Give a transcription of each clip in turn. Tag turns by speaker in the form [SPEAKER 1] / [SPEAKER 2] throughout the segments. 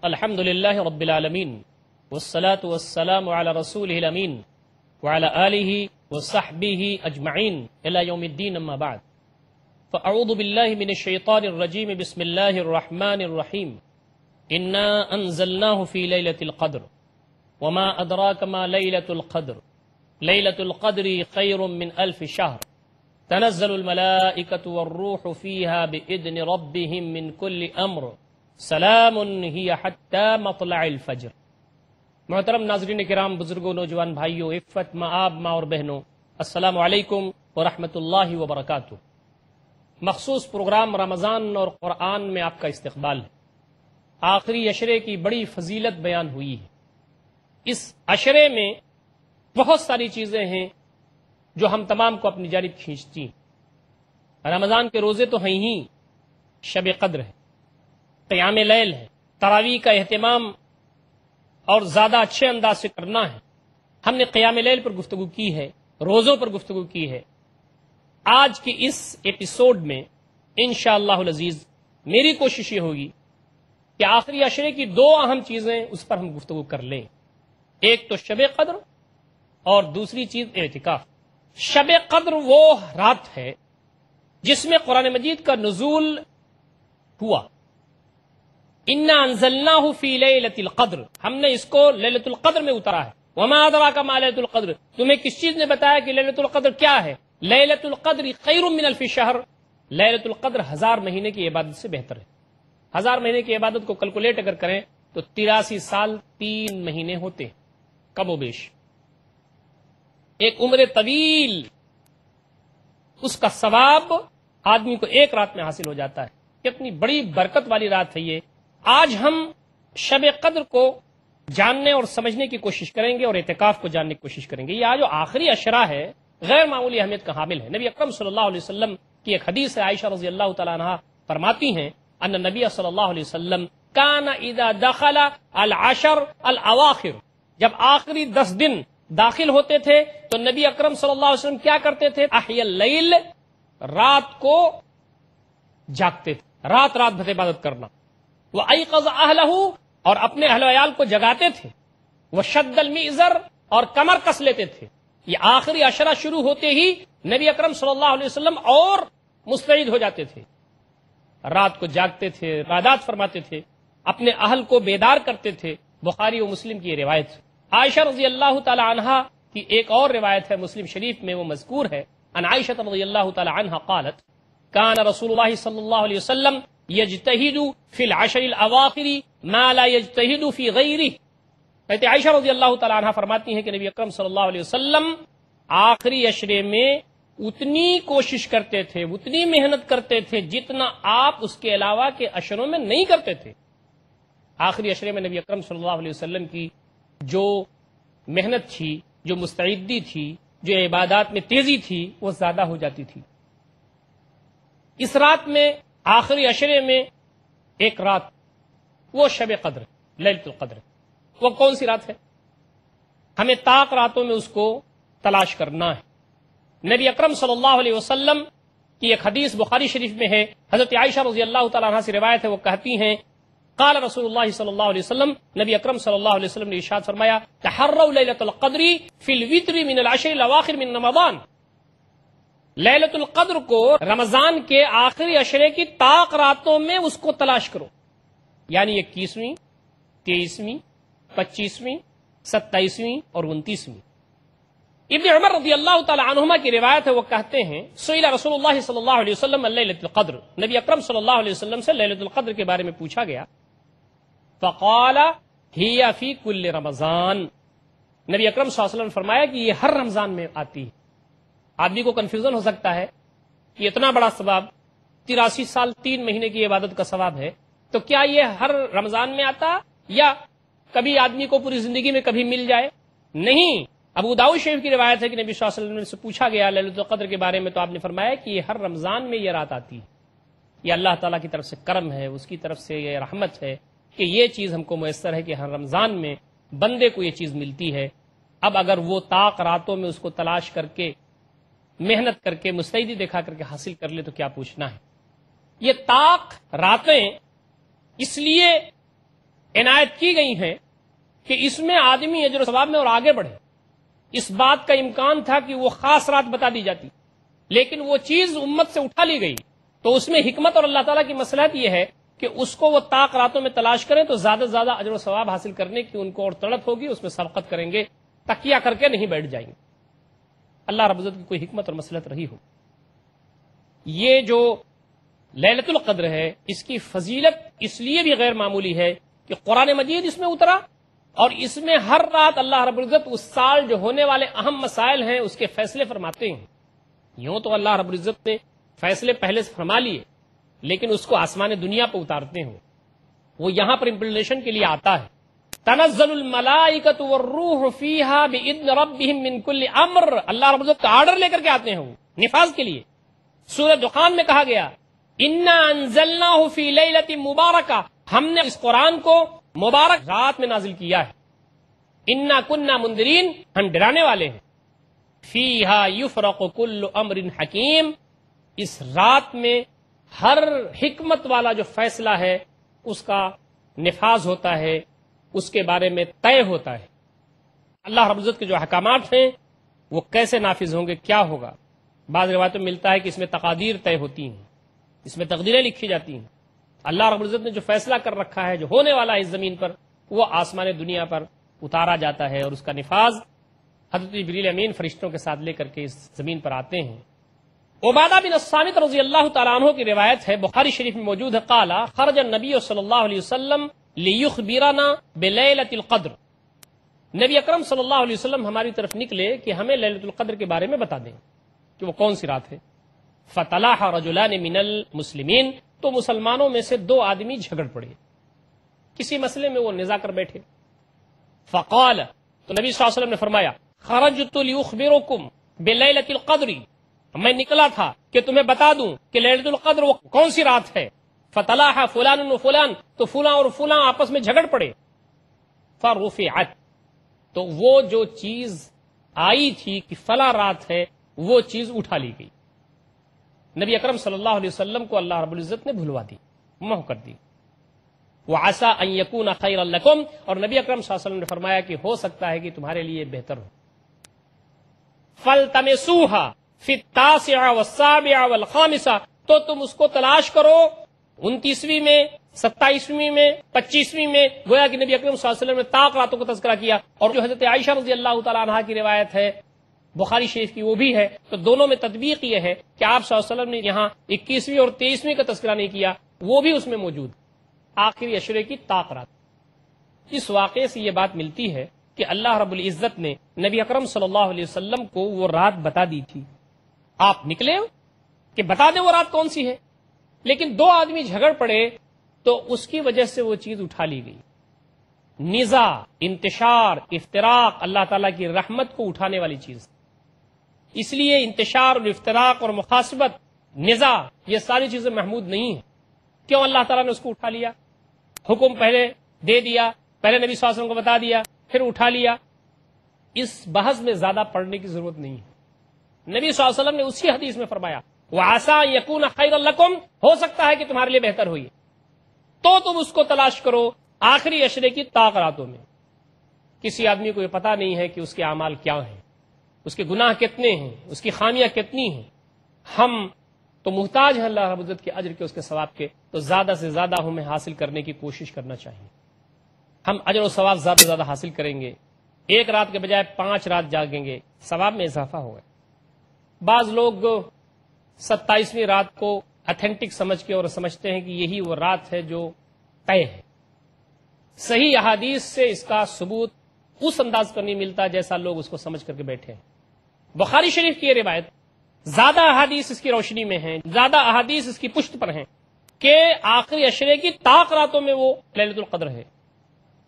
[SPEAKER 1] الحمد للہ رب العالمین والصلاة والسلام علی رسولہ الامین وعلی آلہ وصحبہ اجمعین الی یوم الدین اما بعد فاعوذ باللہ من الشیطان الرجیم بسم اللہ الرحمن الرحیم انا انزلناہ فی لیلۃ القدر وما ادراک ما لیلۃ القدر لیلۃ القدر خیر من الف شہر تنزل الملائکۃ والروح فیہا باذن ربہم من کل امر سلام ہی حتی مطلع الفجر۔ محترم ناظرین کرام، بزرگوں، نوجوان بھائیوں، عفت مآب ماں اور بہنوں، السلام علیکم ورحمۃ اللہ وبرکاتہ۔ مخصوص پروگرام رمضان اور قرآن میں آپ کا استقبال ہے۔ آخری عشرے کی بڑی فضیلت بیان ہوئی ہے۔ اس عشرے میں بہت ساری چیزیں ہیں جو ہم تمام کو اپنی جانب کھینچتی ہیں۔ رمضان کے روزے تو ہیں ہی، شب قدر ہے، قیام لیل ہے، تراویح کا اہتمام اور زیادہ اچھے انداز سے کرنا ہے۔ ہم نے قیام لیل پر گفتگو کی ہے، روزوں پر گفتگو کی ہے۔ آج کی اس ایپیسوڈ میں انشاءاللہ العزیز میری کوشش یہ ہوگی کہ آخری عشرے کی دو اہم چیزیں اس پر ہم گفتگو کر لیں، ایک تو شب قدر اور دوسری چیز اعتکاف۔ شب قدر وہ رات ہے جس میں قرآن مجید کا نزول ہوا۔ انا انزلناہ فی لیلۃ القدر، ہم نے اس کو لیلۃ القدر میں اتارا ہے۔ وما ادراک ما لیلۃ القدر، تمہیں کس چیز نے بتایا کہ لیلۃ القدر کیا ہے؟ لیلۃ القدر خیر من الف شہر، لیلۃ القدر 1000 مہینے کی عبادت سے بہتر ہے۔ 1000 مہینے کی عبادت کو کیلکولیٹ اگر کریں تو 83 سال 3 مہینے ہوتے ہیں، کم و بیش۔ ایک عمر طویل، اس کا ثواب آدمی کو ایک رات میں حاصل ہو جاتا ہے۔ کتنی بڑی برکت والی رات ہے یہ۔ آج ہم شب قدر کو جاننے اور سمجھنے کی کوشش کریں گے اور اعتکاف کو جاننے کی کوشش کریں گے۔ یہ آج جو آخری عشرہ ہے غیر معمولی اہمیت کا حامل ہے۔ نبی اکرم صلی اللہ علیہ وسلم کی ایک حدیث ہے، عائشہ رضی اللہ تعالیٰ عنہا فرماتی ہیں ان نبی صلی اللہ علیہ وسلم کان اذا دخل العشر الاواخر، جب آخری 10 دن داخل ہوتے تھے تو نبی اکرم صلی اللہ علیہ وسلم کیا کرتے تھے؟ احیا اللیل، رات کو جاگتے تھے، رات بھر عبادت کرنا۔ وَأَيْقَظَ أَهْلَهُ، اور اپنے اہل و عیال کو جگاتے تھے۔ وَشَدَّ الْمِئْزَرَ، اور کمر کس لیتے تھے۔ یہ آخری عشرہ شروع ہوتے ہی نبی اکرم صلی اللہ علیہ وسلم اور مستعد ہو جاتے تھے، رات کو جاگتے تھے، عبادات فرماتے تھے، اپنے اہل کو بیدار کرتے تھے۔ بخاری و مسلم کی یہ روایت۔ عائشہ رضی اللہ تعالی عنہا کی ایک اور روایت ہے، مسلم شریف میں وہ مذکور ہے، ان عائشہ رضی اللہ تعالی عنہا قالت کان رسول اللہ صلی اللہ علیہ وسلم یجتہد فی العشر الاواخر ما لا یجتہد فی غیرہ۔ کہتے عائشہ رضی اللہ تعالی عنہا فرماتی ہیں کہ نبی اکرم صلی اللہ علیہ وسلم آخری عشرے میں اتنی کوشش کرتے تھے، اتنی محنت کرتے تھے جتنا آپ اس کے علاوہ کے عشروں میں نہیں کرتے تھے۔ آخری عشرے میں نبی اکرم صلی اللہ علیہ وسلم کی جو محنت تھی، جو مستعدی تھی، جو عبادات میں تیزی تھی، وہ زیادہ ہو جاتی تھی۔ اس رات میں آخری عشرے میں ایک رات، وہ شب قدر، لیلۃ القدر۔ وہ کون سی رات ہے؟ ہمیں طاق راتوں میں اس کو تلاش کرنا ہے۔ نبی اکرم صلی اللہ علیہ وسلم کی ایک حدیث بخاری شریف میں ہے، حضرت عائشہ رضی اللہ تعالیٰ عنہ سے روایت ہے، وہ کہتی ہیں قال رسول اللہ صلی اللہ علیہ وسلم، نبی اکرم صلی اللہ علیہ وسلم نے ارشاد فرمایا تحروا لیلۃ القدر فی الوتر من العشر الاواخر من رمضان، لیلۃ القدر کو رمضان کے آخری عشرے کی طاق راتوں میں اس کو تلاش کرو، یعنی 21ویں، 23ویں، 25ویں، 27ویں اور 29ویں۔ ابن عمر رضی اللہ تعالی عنہما کی روایت ہے، وہ کہتے ہیں سئل رسول اللہ صلی اللہ علیہ وسلم عن لیلۃ القدر، نبی اکرم صلی اللہ علیہ وسلم سے لیلۃ القدر کے بارے میں پوچھا گیا، فقال ہی فی کل رمضان، نبی اکرم صلی اللہ علیہ وسلم نے فرمایا کہ یہ ہر رمضان میں آتی ہے۔ آدمی کو کنفیوژن ہو سکتا ہے کہ اتنا بڑا ثواب، 83 سال 3 مہینے کی عبادت کا ثواب ہے، تو کیا یہ ہر رمضان میں آتا یا کبھی آدمی کو پوری زندگی میں کبھی مل جائے؟ نہیں۔ ابو داؤد شریف کی روایت ہے کہ نبی صلی اللہ علیہ وسلم سے پوچھا گیا لیلۃ القدر کے بارے میں، تو آپ نے فرمایا کہ یہ ہر رمضان میں یہ رات آتی ہے۔ یہ اللہ تعالیٰ کی طرف سے کرم ہے، اس کی طرف سے یہ رحمت ہے کہ یہ چیز ہم کو میسر ہے کہ ہر رمضان میں بندے کو یہ چیز ملتی ہے۔ اب اگر وہ طاق راتوں میں اس کو تلاش کر کے، محنت کر کے، مستعدی دکھا کر کے حاصل کر لے تو کیا پوچھنا ہے۔ یہ طاق راتیں اس لیے عنایت کی گئی ہیں کہ اس میں آدمی اجر و ثواب میں اور آگے بڑھے. اس بات کا امکان تھا کہ وہ خاص رات بتا دی جاتی، لیکن وہ چیز امت سے اٹھا لی گئی. تو اس میں حکمت اور اللہ تعالیٰ کی مصلحت یہ ہے کہ اس کو وہ طاق راتوں میں تلاش کریں تو زیادہ سے زیادہ اجر و ثواب حاصل کرنے کی ان کو اور طلب ہوگی، اس میں سبقت کریں گے، تکیہ کر کے نہیں بیٹھ جائیں گے. اللہ رب العزت کی کوئی حکمت اور مصلحت رہی ہو. یہ جو لیلۃ القدر ہے اس کی فضیلت اس لیے بھی غیر معمولی ہے کہ قرآن مجید اس میں اترا، اور اس میں ہر رات اللہ رب العزت اس سال جو ہونے والے اہم مسائل ہیں اس کے فیصلے فرماتے ہیں. یوں تو اللہ رب العزت نے فیصلے پہلے سے فرما لیے، لیکن اس کو آسمان دنیا پہ اتارتے ہیں. وہ یہاں پر امپلیمنٹیشن کے لیے آتا ہے. تنزل الملائکۃ والروح فیہا باذن ربہم من کل امر. اللہ رب العزت کا آرڈر لے کر کے آتے ہیں وہ نفاذ کے لیے. سورہ دخان میں کہا گیا انا انزلناہ فی لیلۃ مبارکہ، ہم نے اس قرآن کو مبارک رات میں نازل کیا ہے. انا کننا منذرین، ہم ڈرانے والے ہیں. فیہا یفرق کل امر حکیم، اس رات میں ہر حکمت والا جو فیصلہ ہے اس کا نفاذ ہوتا ہے، اس کے بارے میں طے ہوتا ہے. اللہ رب العزت کے جو احکامات ہیں وہ کیسے نافذ ہوں گے، کیا ہوگا. بعض روایتوں میں ملتا ہے کہ اس میں تقادیر طے ہوتی ہیں، اس میں تقدیریں لکھی جاتی ہیں. اللہ رب العزت نے جو فیصلہ کر رکھا ہے جو ہونے والا ہے اس زمین پر، وہ آسمان دنیا پر اتارا جاتا ہے، اور اس کا نفاذ حضرت جبریل امین فرشتوں کے ساتھ لے کر کے اس زمین پر آتے ہیں. عبادہ بن الصامت رضی اللہ تعالیٰ عنہ کی روایت ہے، بخاری شریف میں موجود ہے. قال خرج النبی صلی اللہ علیہ وسلم لیخبرنا بلیلۃ القدر. نبی اکرم صلی اللہ علیہ وسلم ہماری طرف نکلے کہ ہمیں لیلۃ القدر کے بارے میں بتا دیں کہ وہ کون سی رات ہے. فطلح رجلان من المسلمین، تو مسلمانوں میں سے دو آدمی جھگڑ پڑے، کسی مسئلے میں وہ نزاع کر بیٹھے. فقال، تو نبی صلی اللہ علیہ وسلم نے فرمایا خرجت لیخبرکم بلیلۃ القدر، میں نکلا تھا کہ تمہیں بتا دوں کہ لیلۃ القدر وہ کون سی رات ہے. فطلح فلان و فلان، تو فلاں اور فلاں آپس میں جھگڑ پڑے. فرفعت، تو وہ جو چیز آئی تھی کہ فلاں رات ہے وہ چیز اٹھا لی گئی. نبی اکرم صلی اللہ علیہ وسلم کو اللہ رب العزت نے بھلوا دی، محو کر دی. وعسى ان يكون خيرا لكم، اور نبی اکرم صلی اللہ علیہ وسلم نے فرمایا کہ ہو سکتا ہے کہ تمہارے لیے بہتر ہو. فالتمسوها في التاسع والسابع والخامسة، تو تم اس کو تلاش کرو 29ویں میں، 27ویں میں، 25ویں میں. گویا کہ نبی اکرم صلی اللہ علیہ وسلم نے طاق راتوں کو تذکرہ کیا. اور جو حضرت عائشہ رضی اللہ تعالی عنہا کی روایت ہے بخاری شریف کی، وہ بھی ہے. تو دونوں میں تطبیق یہ ہے کہ آپ صلی اللہ علیہ وسلم نے یہاں 21ویں اور 23ویں کا تذکرہ نہیں کیا، وہ بھی اس میں موجود، آخری عشرے کی طاق رات. اس واقعے سے یہ بات ملتی ہے کہ اللہ رب العزت نے نبی اکرم صلی اللہ علیہ وسلم کو وہ رات بتا دی تھی. آپ نکلے ہو کہ بتا دیں وہ رات کون سی ہے، لیکن دو آدمی جھگڑ پڑے تو اس کی وجہ سے وہ چیز اٹھا لی گئی. نزاع، انتشار، افتراق اللہ تعالیٰ کی رحمت کو اٹھانے والی چیز. اس لیے انتشار اور افتراق اور مخاصمت، نزاع، یہ ساری چیزیں محمود نہیں ہیں. کیوں اللہ تعالیٰ نے اس کو اٹھا لیا؟ حکم پہلے دے دیا، پہلے نبی صلی اللہ علیہ وسلم کو بتا دیا، پھر اٹھا لیا. اس بحث میں زیادہ پڑھنے کی ضرورت نہیں ہے. نبی صلی اللہ علیہ وسلم نے اسی حدیث میں فرمایا وَعَسَىٰ أَن يَكُونَ خَيْرًا لَكُمْ، ہو سکتا ہے کہ تمہارے لیے بہتر ہوئی، تو تم اس کو تلاش کرو آخری عشرے کی طاق راتوں میں. کسی آدمی کو یہ پتا نہیں ہے کہ اس کے اعمال کیا ہیں، اس کے گناہ کتنے ہیں، اس کی خامیاں کتنی ہیں. ہم تو محتاج ہیں اللہ رب العزت کے اجر کے، اس کے ثواب کے. تو زیادہ سے زیادہ ہمیں حاصل کرنے کی کوشش کرنا چاہیے. ہم اجر و ثواب زیادہ سے زیادہ حاصل کریں گے. ایک رات کے بجائے 5 رات جاگیں گے، ثواب میں اضافہ ہوگا. بعض لوگ 27ویں رات کو اتھینٹک سمجھ کے اور سمجھتے ہیں کہ یہی وہ رات ہے جو طے ہے. صحیح احادیث سے اس کا ثبوت اس انداز پر نہیں ملتا جیسا لوگ اس کو سمجھ کر کے بیٹھے ہیں. بخاری شریف کی یہ روایت زیادہ احادیث اس کی روشنی میں ہیں، زیادہ احادیث اس کی پشت پر ہیں کہ آخری عشرے کی طاق راتوں میں وہ لیلۃ القدر ہے.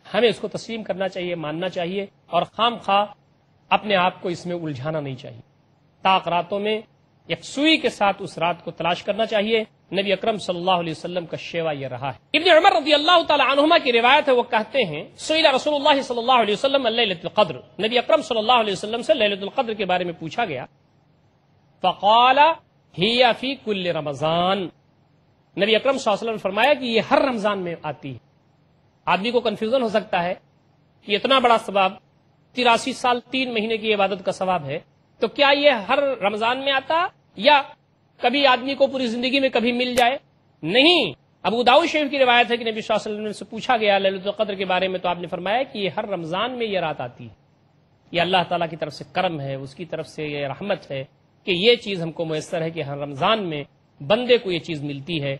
[SPEAKER 1] ہمیں اس کو تسلیم کرنا چاہیے، ماننا چاہیے، اور خام خواہ اپنے آپ کو اس میں الجھانا نہیں چاہیے. طاق راتوں میں یکسوئی کے ساتھ اس رات کو تلاش کرنا چاہیے. نبی اکرم صلی اللہ علیہ وسلم کا شیوا یہ رہا ہے. ابن عمر رضی اللہ تعالی عنہما کی روایت ہے، وہ کہتے ہیں سئل رسول اللہ صلی اللہ علیہ وسلم عن لیلۃ القدر، نبی اکرم صلی اللہ علیہ وسلم سے لیلۃ القدر کے بارے میں پوچھا گیا. فقال ہی فی کل رمضان، نبی اکرم صلی اللہ علیہ وسلم نے فرمایا کہ یہ ہر رمضان میں آتی ہے. آدمی کو کنفیوژن ہو سکتا ہے کہ اتنا بڑا ثواب 83 سال 3 مہینے کی عبادت کا ثواب ہے، تو کیا یہ ہر رمضان میں آتا یا کبھی آدمی کو پوری زندگی میں کبھی مل جائے؟ نہیں. ابو داؤد شریف کی روایت ہے کہ نبی صلی اللہ علیہ وسلم سے پوچھا گیا لیلۃ القدر کے بارے میں، تو آپ نے فرمایا کہ یہ ہر رمضان میں یہ رات آتی ہے. یہ اللہ تعالیٰ کی طرف سے کرم ہے، اس کی طرف سے یہ رحمت ہے کہ یہ چیز ہم کو میسر ہے کہ ہر رمضان میں بندے کو یہ چیز ملتی ہے.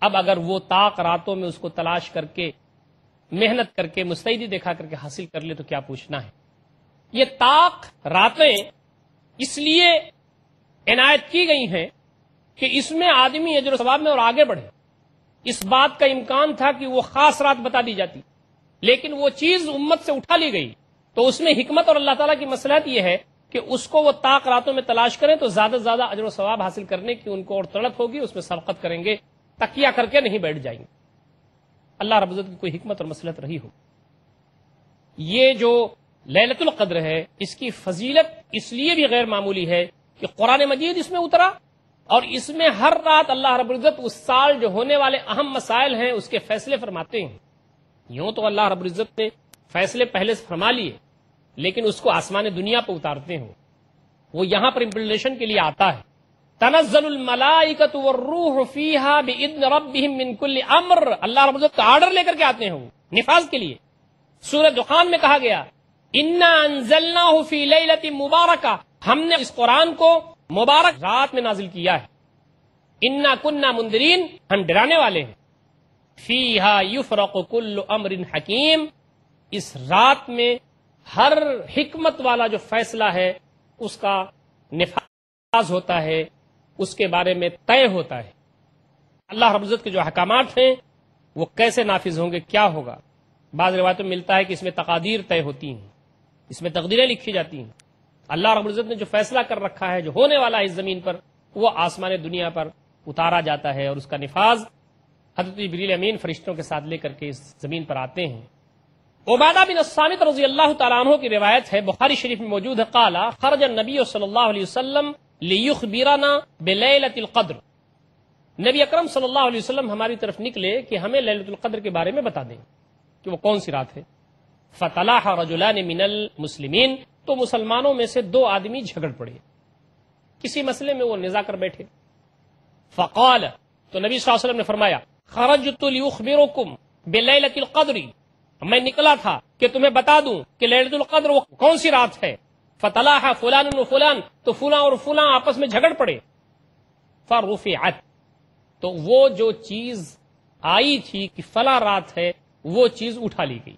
[SPEAKER 1] اب اگر وہ طاق راتوں میں اس کو تلاش کر کے محنت کر کے مستعدی دکھا کر کے حاصل کر لے تو کیا پوچھنا ہے. یہ طاق راتیں اس لیے عنایت کی گئی ہیں کہ اس میں آدمی اجر و ثواب میں اور آگے بڑھے. اس بات کا امکان تھا کہ وہ خاص رات بتا دی جاتی، لیکن وہ چیز امت سے اٹھا لی گئی، تو اس میں حکمت اور اللہ تعالیٰ کی مصلحت یہ ہے کہ اس کو وہ طاق راتوں میں تلاش کریں تو زیادہ سے زیادہ اجر و ثواب حاصل کرنے کی ان کو اور تڑپ ہوگی، اس میں سبقت کریں گے، تکیہ کر کے نہیں بیٹھ جائیں گے. اللہ رب العزت کی کوئی حکمت اور مصلحت رہی ہو. یہ جو لیلۃ القدر ہے اس کی فضیلت اس لیے بھی غیر معمولی ہے کہ قرآن مجید اس میں اترا، اور اس میں ہر رات اللہ رب العزت اس سال جو ہونے والے اہم مسائل ہیں اس کے فیصلے فرماتے ہیں. یوں تو اللہ رب العزت نے فیصلے پہلے سے فرما لیے، لیکن اس کو آسمان دنیا پہ اتارتے ہیں. وہ یہاں پر امپلیمنٹیشن کے لیے آتا ہے. تنزل الملائکۃ والروح فیہا باذن ربہم من کل امر. اللہ رب العزت کا آرڈر لے کر کے آتے ہیں وہ نفاذ کے لیے. سورہ دخان میں کہا گیا انا انزلناہ فی لیلۃ مبارکہ، ہم نے اس قرآن کو مبارک رات میں نازل کیا ہے. انا کننا منذرین، ہم ڈرانے والے ہیں. فیہا یفرق کل امر حکیم، اس رات میں ہر حکمت والا جو فیصلہ ہے اس کا نفاذ ہوتا ہے، اس کے بارے میں طے ہوتا ہے. اللہ رب العزت کے جو احکامات ہیں وہ کیسے نافذ ہوں گے، کیا ہوگا. بعض روایتوں میں ملتا ہے کہ اس میں تقادیر طے ہوتی ہیں، اس میں تقدیریں لکھی جاتی ہیں. اللہ رب العزت نے جو فیصلہ کر رکھا ہے جو ہونے والا ہے اس زمین پر، وہ آسمان دنیا پر اتارا جاتا ہے، اور اس کا نفاذ حضرت جبریل امین فرشتوں کے ساتھ لے کر کے اس زمین پر آتے ہیں. عبادہ بن الصامت رضی اللہ تعالیٰ عنہ کی روایت ہے، بخاری شریف میں موجود ہے، قال خرج النبی صلی اللہ علیہ وسلم لیخبرنا بلیلۃ القدر. نبی اکرم صلی اللہ علیہ وسلم ہماری طرف نکلے کہ ہمیں لیلۃ القدر کے بارے میں بتا دیں کہ وہ کون سی رات ہے. فطلح رجلان من المسلمین، تو مسلمانوں میں سے 2 آدمی جھگڑ پڑے، کسی مسئلے میں وہ نزاع کر بیٹھے. فقال، تو نبی صلی اللہ علیہ وسلم نے فرمایا خرجت لیخبرکم بلیلۃ القدر، میں نکلا تھا کہ تمہیں بتا دوں کہ لیلۃ القدر وہ کون سی رات ہے. فطلح فلان و فلان، تو فلاں اور فلاں آپس میں جھگڑ پڑے. فرفعت، تو وہ جو چیز آئی تھی کہ فلاں رات ہے وہ چیز اٹھا لی گئی.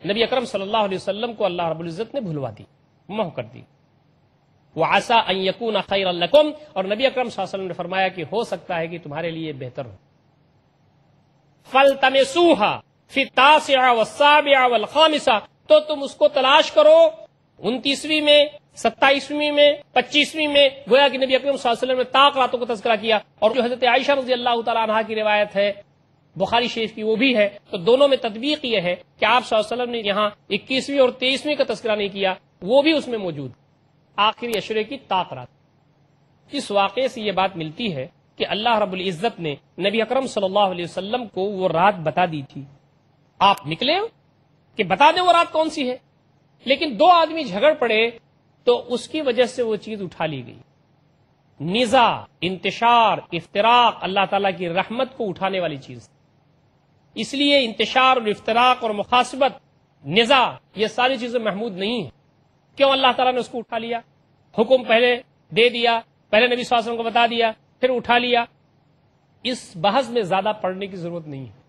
[SPEAKER 1] نبی اکرم صلی اللہ علیہ وسلم کو اللہ رب العزت نے بھلوا دی، محو کر دی. وعسى ان يكون خيرا لكم، اور نبی اکرم صلی اللہ علیہ وسلم نے فرمایا کہ ہو سکتا ہے کہ تمہارے لیے بہتر ہو. فالتمسوها في التاسعة والسابعة والخامسة، تو تم اس کو تلاش کرو 29ویں میں، 27ویں میں، 25ویں میں. گویا کہ نبی اکرم صلی اللہ علیہ وسلم نے طاق راتوں کو تذکرہ کیا. اور جو حضرت عائشہ رضی اللہ تعالیٰ عنہا کی روایت ہے بخاری شریف کی، وہ بھی ہے. تو دونوں میں تطبیق یہ ہے کہ آپ صلی اللہ علیہ وسلم نے یہاں 21ویں اور 23ویں کا تذکرہ نہیں کیا، وہ بھی اس میں موجود، آخری عشرے کی طاق رات. اس واقعے سے یہ بات ملتی ہے کہ اللہ رب العزت نے نبی اکرم صلی اللہ علیہ وسلم کو وہ رات بتا دی تھی. آپ نکلے کہ بتا دیں وہ رات کون سی ہے، لیکن 2 آدمی جھگڑ پڑے تو اس کی وجہ سے وہ چیز اٹھا لی گئی. نزاع، انتشار، افتراق اللہ تعالیٰ کی رحمت کو اٹھانے والی چیز، اس لیے انتشار اور افتراق اور مخاصمت، نزاع، یہ ساری چیزیں محمود نہیں ہیں. کیوں اللہ تعالیٰ نے اس کو اٹھا لیا؟ حکم پہلے دے دیا، پہلے نبی صلی اللہ علیہ وسلم کو بتا دیا، پھر اٹھا لیا. اس بحث میں زیادہ پڑھنے کی ضرورت نہیں ہے.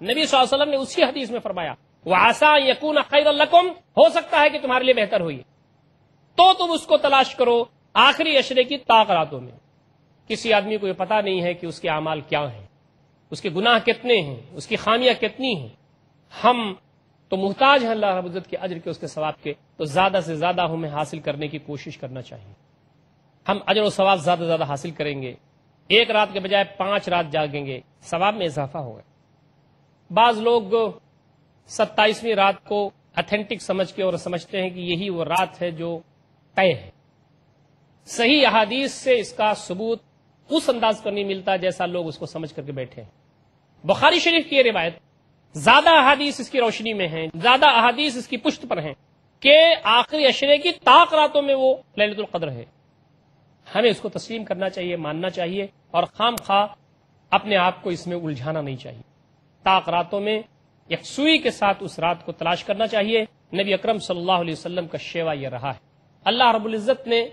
[SPEAKER 1] نبی صلی اللہ علیہ وسلم نے اسی حدیث میں فرمایا وَعَسَىٰ أَن يَكُونَ خَيْرًا لَكُمْ، ہو سکتا ہے کہ تمہارے لیے بہتر ہوئی، تو تم اس کو تلاش کرو آخری عشرے کی طاق راتوں میں. کسی آدمی کو یہ پتا نہیں ہے کہ اس کے اعمال کیا ہیں، اس کے گناہ کتنے ہیں، اس کی خامیاں کتنی ہیں. ہم تو محتاج ہیں اللہ رب العزت کے اجر کے، اس کے ثواب کے. تو زیادہ سے زیادہ ہمیں حاصل کرنے کی کوشش کرنا چاہیے. ہم اجر و ثواب زیادہ سے زیادہ حاصل کریں گے. 1 رات کے بجائے 5 رات جاگیں گے، ثواب میں اضافہ ہوگا. بعض لوگ 27ویں رات کو اتھینٹک سمجھ کے اور سمجھتے ہیں کہ یہی وہ رات ہے جو طے ہے. صحیح احادیث سے اس کا ثبوت اس انداز پر نہیں ملتا جیسا لوگ اس کو سمجھ کر کے بیٹھے ہیں. بخاری شریف کی یہ روایت زیادہ احادیث اس کی روشنی میں ہیں، زیادہ احادیث اس کی پشت پر ہیں کہ آخری عشرے کی طاق راتوں میں وہ لیلۃ القدر ہے۔ ہمیں اس کو تسلیم کرنا چاہیے، ماننا چاہیے، اور خام خواہ اپنے آپ کو اس میں الجھانا نہیں چاہیے۔ طاق راتوں میں یکسوئی کے ساتھ اس رات کو تلاش کرنا چاہیے۔ نبی اکرم صلی اللہ علیہ وسلم کا شیوا یہ رہا ہے۔ اللہ رب العزت نے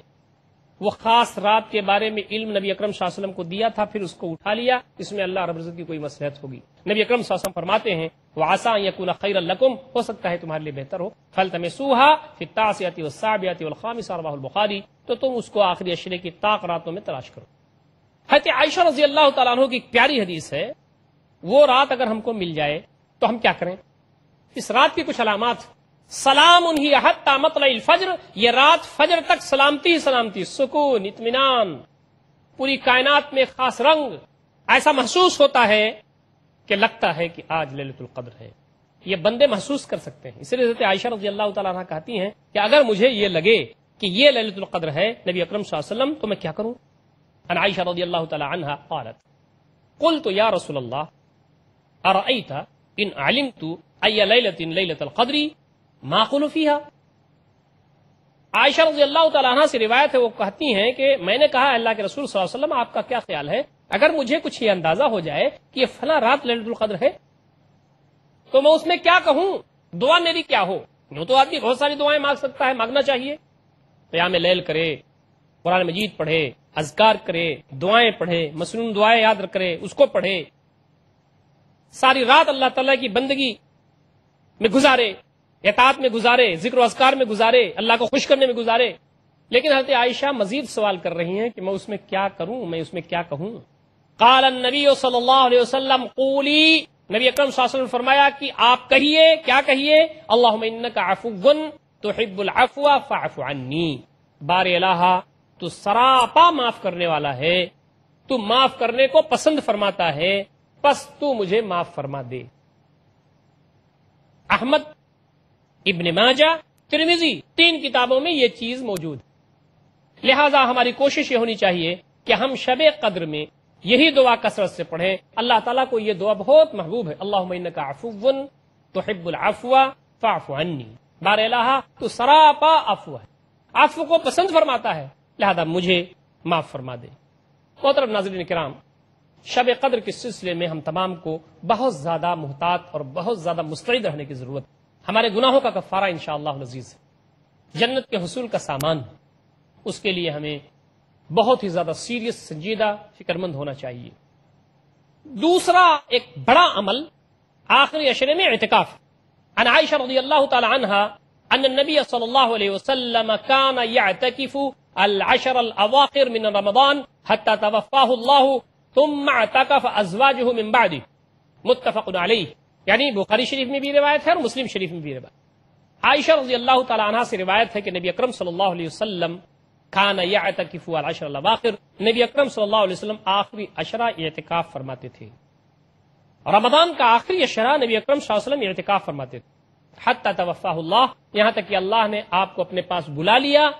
[SPEAKER 1] وہ خاص رات کے بارے میں علم نبی اکرم صلی اللہ علیہ وسلم کو دیا تھا، پھر اس کو اٹھا لیا، اس میں اللہ رب العزت کی کوئی مصلحت ہوگی۔ نبی اکرم صلی اللہ علیہ وسلم فرماتے ہیں وَعَسَىٰ أَن يَكُونَ خَيْرًا لَكُمْ، ہو سکتا ہے تمہارے لیے بہتر ہو، فَالْتَمِسُوهَا فِي التَّاسِعَةِ وَالسَّابِعَةِ وَالْخَامِسَةِ، رواه البخاری، تو تم اس کو آخری عشرے کی طاق راتوں میں تلاش کرو۔ حضرت عائشہ رضی اللہ تعالیٰ عنہ کی ایک پیاری حدیث ہے، وہ رات اگر ہم کو مل جائے تو ہم کیا کریں؟ اس رات کی کچھ علامات: سلام ہی حتی مطلع الفجر، یہ رات فجر تک سلامتی ہی سلامتی، سکون، اطمینان، پوری کائنات میں خاص رنگ، ایسا محسوس ہوتا ہے کہ لگتا ہے کہ آج لیلۃ القدر ہے۔ یہ بندے محسوس کر سکتے ہیں۔ اس لیے حضرت عائشہ رضی اللہ تعالیٰ عنہ کہتی ہیں کہ اگر مجھے یہ لگے کہ یہ لیلۃ القدر ہے نبی اکرم صلی اللہ علیہ وسلم، تو میں کیا کروں؟ ان عائشہ رضی اللہ تعالیٰ عنہ قالت قلت یا رسول اللہ ارأیت ان علمت ای لیلۃ لیلۃ القدر ما اقول فیہا۔ عائشہ رضی اللہ تعالیٰ عنہ سے روایت ہے، وہ کہتی ہیں کہ میں نے کہا اللہ کے رسول صلی اللہ علیہ وسلم آپ کا کیا خیال ہے، اگر مجھے کچھ یہ اندازہ ہو جائے کہ یہ فلاں رات لیلۃ القدر ہے تو میں اس میں کیا کہوں، دعا میری کیا ہو؟ یوں تو آدمی بہت ساری دعائیں مانگ سکتا ہے، مانگنا چاہیے، قیام لیل کرے، قرآن مجید پڑھے، اذکار کرے، دعائیں پڑھے، مسنون دعائیں یاد کرے، اس کو پڑھے، ساری رات اللہ تعالیٰ کی بندگی میں گزارے، اطاعت میں گزارے، ذکر و اذکار میں گزارے، اللہ کو خوش کرنے میں گزارے۔ لیکن حضرت عائشہ مزید سوال کر رہی ہیں کہ میں اس میں کیا کروں، میں اس میں کیا کہوں۔ قال النبی صلی اللہ علیہ وسلم قولی، نبی اکرم صلی اللہ علیہ وسلم فرمایا کہ آپ کہیے، کیا کہیے؟ اللہم انک عفو تحب العفو فاعف عنی، بار الہ تو سراپا معاف کرنے والا ہے، تو معاف کرنے کو پسند فرماتا ہے، پس تو مجھے معاف فرما دے۔ احمد، ابن ماجہ، ترمذی، 3 کتابوں میں یہ چیز موجود ہے۔ لہذا ہماری کوشش یہ ہونی چاہیے کہ ہم شب قدر میں یہی دعا کثرت سے پڑھیں۔ اللہ تعالیٰ کو یہ دعا بہت محبوب ہے، اللہم انک عفو تحب العفو فاعف عنی، بار الہ تو سراپا عفو ہے، عفو کو پسند فرماتا ہے، لہذا مجھے معاف فرما دے۔ محترم ناظرین کرام، شب قدر کے سلسلے میں ہم تمام کو بہت زیادہ محتاط اور بہت زیادہ مستعد رہنے کی ضرورت ہے۔ ہمارے گناہوں کا کفارہ انشاءاللہ العزیز ہے، جنت کے حصول کا سامان ہے، اس کے لیے ہمیں بہت ہی زیادہ سیریس، سنجیدہ، فکر مند ہونا چاہیے۔ دوسرا ایک بڑا عمل آخری عشرے میں اعتکاف۔ عن عائشہ رضی اللہ تعالی عنہا ان النبی صلی اللہ علیہ وسلم کان یعتکف العشر الاواخر من رمضان حتی توفاہ اللہ ثم اعتکف ازواجہ من بعدہ، متفق علیہ، یعنی بخاری شریف میں بھی روایت ہے اور مسلم شریف میں بھی روایت۔ عائشہ رضی اللہ تعالی عنہا سے روایت ہے کہ نبی اکرم صلی اللہ علیہ وسلم کان یعتکف العشر الاواخر، نبی اکرم صلی اللہ علیہ وسلم آخری عشرہ اعتکاف فرماتے تھے۔ رمضان کا آخری عشرہ نبی اکرم صلی اللہ علیہ وسلم اعتکاف فرماتے تھے، حتی توفاہ اللہ، یہاں تک کہ اللہ نے آپ کو اپنے پاس بلا لیا۔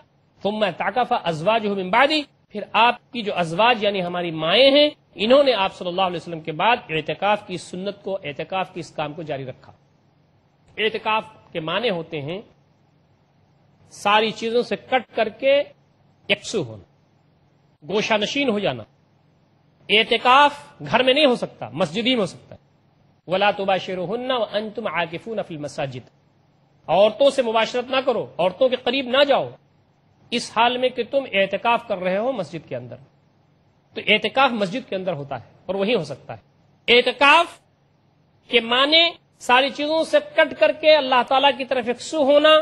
[SPEAKER 1] ثم اعتکف ازواجہ من بعدہ، پھر آپ کی جو ازواج یعنی ہماری مائیں ہیں، انہوں نے آپ صلی اللہ علیہ وسلم کے بعد اعتکاف کی سنت کو، اعتکاف کی اس کام کو جاری رکھا۔ اعتکاف کے معنی ہوتے ہیں ساری چیزوں سے کٹ کر کے یکسو ہونا، گوشہ نشین ہو جانا۔ اعتکاف گھر میں نہیں ہو سکتا، مسجد ہی میں ہو سکتا ہے۔ وَلَا تُبَاشِرُوهُنَّ وَأَنْتُمْ عَاكِفُونَ فِي الْمَسَاجِدِ، عورتوں سے مباشرت نہ کرو، عورتوں کے قریب نہ جاؤ اس حال میں کہ تم اعتکاف کر رہے ہو مسجد کے اندر۔ تو اعتکاف مسجد کے اندر ہوتا ہے اور وہی ہو سکتا ہے۔ اعتکاف کے معنی ساری چیزوں سے کٹ کر کے اللہ تعالیٰ کی طرف یکسو ہونا،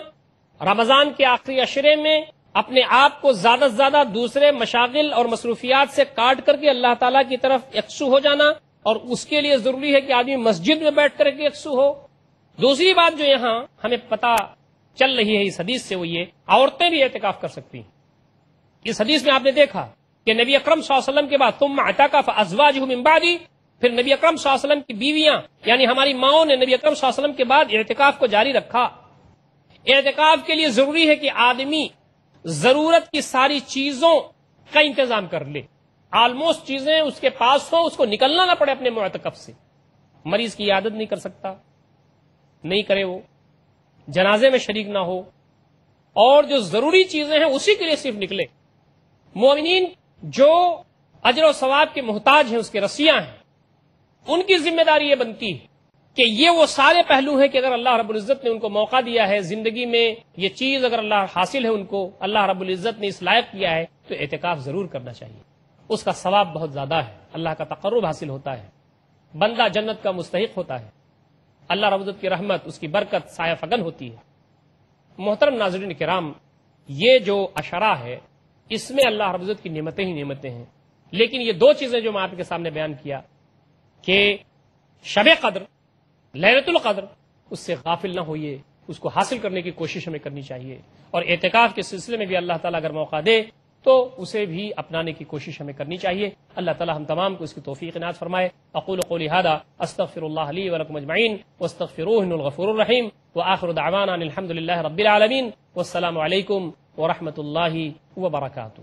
[SPEAKER 1] رمضان کے آخری عشرے میں اپنے آپ کو زیادہ سے زیادہ دوسرے مشاغل اور مصروفیات سے کاٹ کر کے اللہ تعالیٰ کی طرف یکسو ہو جانا، اور اس کے لیے ضروری ہے کہ آدمی مسجد میں بیٹھ کر کے یکسو ہو۔ دوسری بات جو یہاں ہمیں پتہ چل رہی ہے اس حدیث سے وہ یہ، عورتیں بھی اعتکاف کر سکتی ہیں۔ اس حدیث میں آپ نے دیکھا کہ نبی اکرم صلی اللہ علیہ وسلم کے بعد ثم اعتکف ازواجہ من بعدہ، پھر نبی اکرم صلی اللہ علیہ وسلم کی بیویاں یعنی ہماری ماؤں نے نبی اکرم صلی اللہ علیہ وسلم کے بعد اعتکاف کو جاری رکھا۔ اعتکاف کے لیے ضروری ہے کہ آدمی ضرورت کی ساری چیزوں کا انتظام کر لے، آلموسٹ چیزیں اس کے پاس ہوں، اس کو نکلنا نہ پڑے اپنے معتکف سے۔ مریض کی عیادت نہیں کر سکتا، نہیں کرے، وہ جنازے میں شریک نہ ہو، اور جو ضروری چیزیں ہیں اسی کے لیے صرف نکلے۔ مومنین جو اجر و ثواب کے محتاج ہیں، اس کے رسیاں ہیں، ان کی ذمہ داری یہ بنتی ہے کہ یہ وہ سارے پہلو ہیں کہ اگر اللہ رب العزت نے ان کو موقع دیا ہے زندگی میں، یہ چیز اگر اللہ حاصل ہے ان کو، اللہ رب العزت نے اس لائق کیا ہے، تو اعتکاف ضرور کرنا چاہیے۔ اس کا ثواب بہت زیادہ ہے، اللہ کا تقرب حاصل ہوتا ہے، بندہ جنت کا مستحق ہوتا ہے، اللہ رب العزت کی رحمت، اس کی برکت سایہ فگن ہوتی ہے۔ محترم ناظرین کرام، یہ جو عشرہ ہے اس میں اللہ رب العزت کی نعمتیں ہی نعمتیں ہیں، لیکن یہ دو چیزیں جو میں آپ کے سامنے بیان کیا کہ شب قدر، لیلۃ القدر، اس سے غافل نہ ہوئیے، اس کو حاصل کرنے کی کوشش ہمیں کرنی چاہیے، اور اعتکاف کے سلسلے میں بھی اللہ تعالیٰ اگر موقع دے تو اسے بھی اپنانے کی کوشش ہمیں کرنی چاہیے۔ اللہ تعالیٰ ہم تمام کو اس کی توفیق عنایت فرمائے۔ اقول قولی ھذا استغفر اللہ لی ولکم اجمعین واستغفروہ انہ الغفور الرحیم، وآخر دعوانا ان الحمد للہ رب العالمین، والسلام علیکم ورحمۃ اللہ وبرکاتہ۔